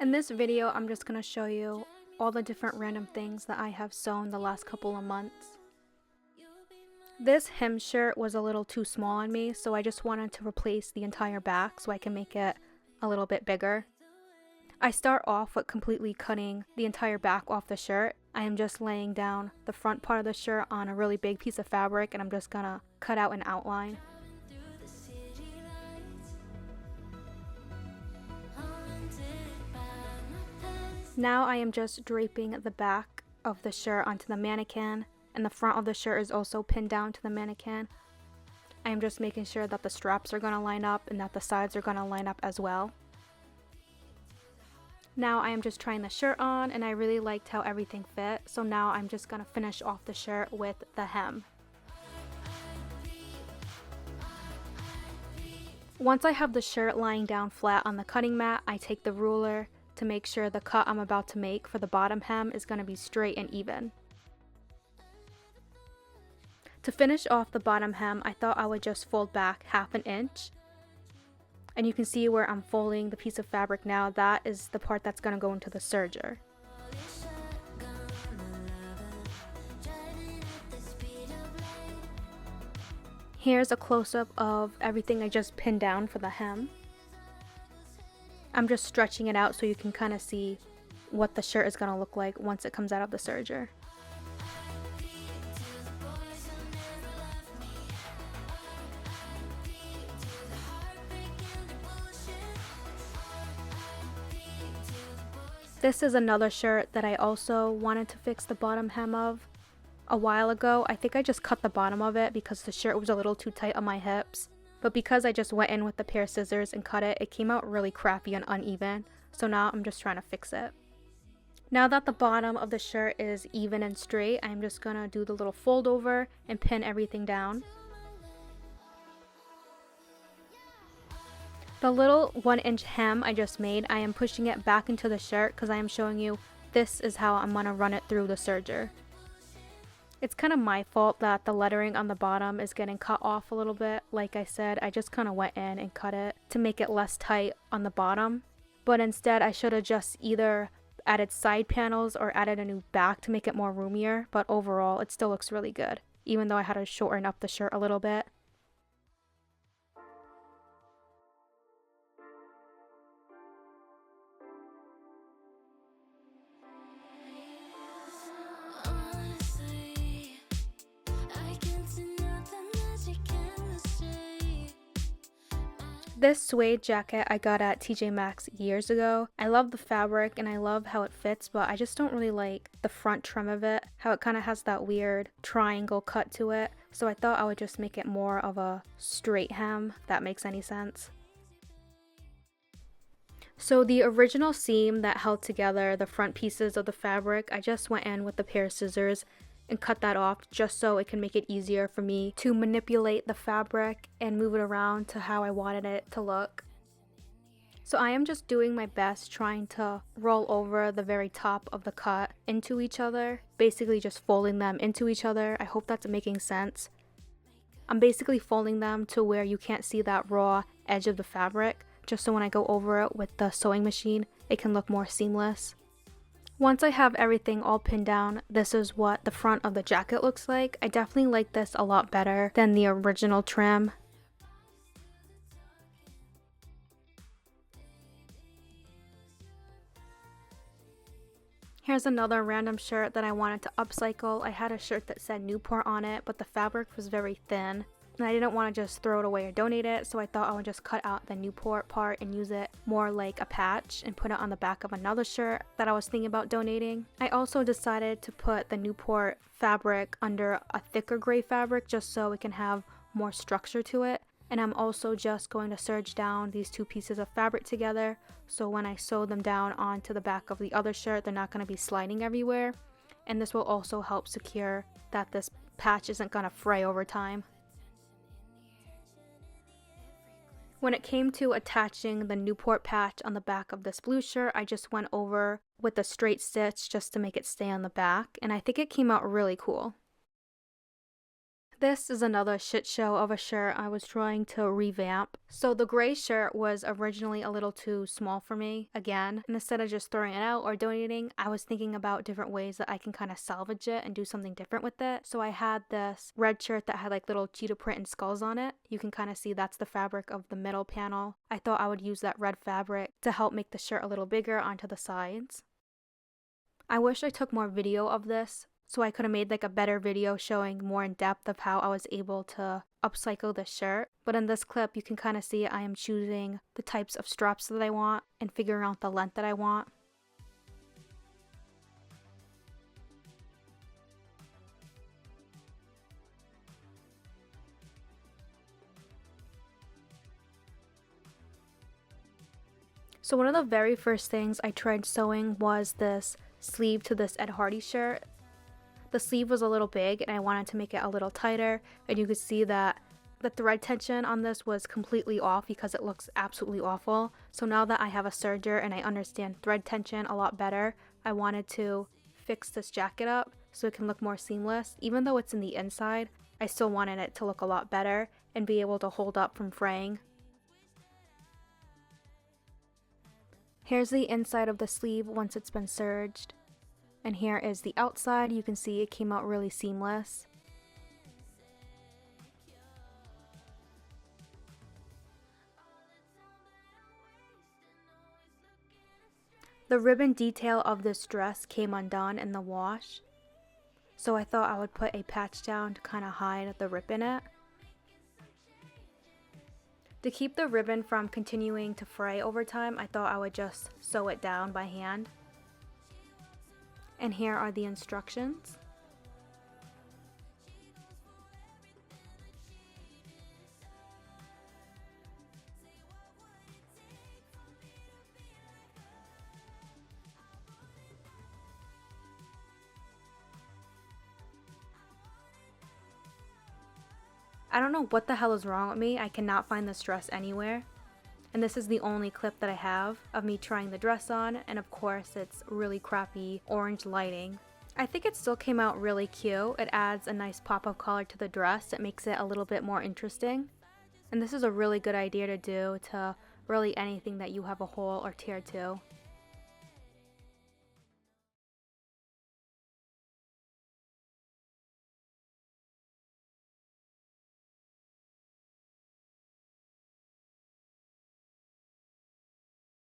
In this video, I'm just going to show you all the different random things that I have sewn the last couple of months. This hem shirt was a little too small on me, so I just wanted to replace the entire back so I can make it a little bit bigger. I start off with completely cutting the entire back off the shirt. I am just laying down the front part of the shirt on a really big piece of fabric, and I'm just gonna cut out an outline. Now I am just draping the back of the shirt onto the mannequin, and the front of the shirt is also pinned down to the mannequin. I am just making sure that the straps are going to line up and that the sides are going to line up as well. Now I am just trying the shirt on, and I really liked how everything fit, so now I'm just going to finish off the shirt with the hem. Once I have the shirt lying down flat on the cutting mat, I take the ruler to make sure the cut I'm about to make for the bottom hem is going to be straight and even. To finish off the bottom hem, I thought I would just fold back 1/2 inch. And you can see where I'm folding the piece of fabric now. That is the part that's going to go into the serger. Here's a close-up of everything I just pinned down for the hem. I'm just stretching it out so you can kind of see what the shirt is going to look like once it comes out of the serger. This is another shirt that I also wanted to fix the bottom hem of a while ago. I think I just cut the bottom of it because the shirt was a little too tight on my hips. But because I just went in with the pair of scissors and cut it, it came out really crappy and uneven. So now I'm just trying to fix it. Now that the bottom of the shirt is even and straight, I'm just going to do the little fold over and pin everything down. The little 1-inch hem I just made, I am pushing it back into the shirt because I am showing you this is how I'm going to run it through the serger. It's kind of my fault that the lettering on the bottom is getting cut off a little bit. Like I said, I just kind of went in and cut it to make it less tight on the bottom. But instead, I should have just either added side panels or added a new back to make it more roomier. But overall, it still looks really good, even though I had to shorten up the shirt a little bit. This suede jacket I got at TJ Maxx years ago. I love the fabric and I love how it fits, but I just don't really like the front trim of it, how it kind of has that weird triangle cut to it. So I thought I would just make it more of a straight hem, if that makes any sense. So the original seam that held together the front pieces of the fabric, I just went in with a pair of scissors and cut that off just so it can make it easier for me to manipulate the fabric and move it around to how I wanted it to look. So I am just doing my best trying to roll over the very top of the cut into each other, basically just folding them into each other. I hope that's making sense. I'm basically folding them to where you can't see that raw edge of the fabric, just so when I go over it with the sewing machine, it can look more seamless. Once I have everything all pinned down, this is what the front of the jacket looks like. I definitely like this a lot better than the original trim. Here's another random shirt that I wanted to upcycle. I had a shirt that said Newport on it, but the fabric was very thin. And I didn't want to just throw it away or donate it, so I thought I would just cut out the Newport part and use it more like a patch and put it on the back of another shirt that I was thinking about donating. I also decided to put the Newport fabric under a thicker gray fabric just so it can have more structure to it. And I'm also just going to serge down these two pieces of fabric together, so when I sew them down onto the back of the other shirt, they're not going to be sliding everywhere. And this will also help secure that this patch isn't going to fray over time. When it came to attaching the Newport patch on the back of this blue shirt, I just went over with a straight stitch just to make it stay on the back, and I think it came out really cool. This is another shit show of a shirt I was trying to revamp. So the gray shirt was originally a little too small for me, again, and instead of just throwing it out or donating, I was thinking about different ways that I can kind of salvage it and do something different with it. So I had this red shirt that had like little cheetah print and skulls on it. You can kind of see that's the fabric of the middle panel. I thought I would use that red fabric to help make the shirt a little bigger onto the sides. I wish I took more video of this, so I could have made like a better video showing more in depth of how I was able to upcycle this shirt. But in this clip, you can kind of see I am choosing the types of straps that I want and figuring out the length that I want. So one of the very first things I tried sewing was this sleeve to this Ed Hardy shirt. The sleeve was a little big and I wanted to make it a little tighter, and you could see that the thread tension on this was completely off because it looks absolutely awful. So now that I have a serger and I understand thread tension a lot better, I wanted to fix this jacket up so it can look more seamless. Even though it's in the inside, I still wanted it to look a lot better and be able to hold up from fraying. Here's the inside of the sleeve once it's been serged. And here is the outside. You can see it came out really seamless. The ribbon detail of this dress came undone in the wash, so I thought I would put a patch down to kind of hide the rip in it. To keep the ribbon from continuing to fray over time, I thought I would just sew it down by hand. And here are the instructions. I don't know what the hell is wrong with me. I cannot find this dress anywhere. And this is the only clip that I have of me trying the dress on, and of course it's really crappy orange lighting. I think it still came out really cute. It adds a nice pop of color to the dress. It makes it a little bit more interesting. And this is a really good idea to do to really anything that you have a hole or tear to.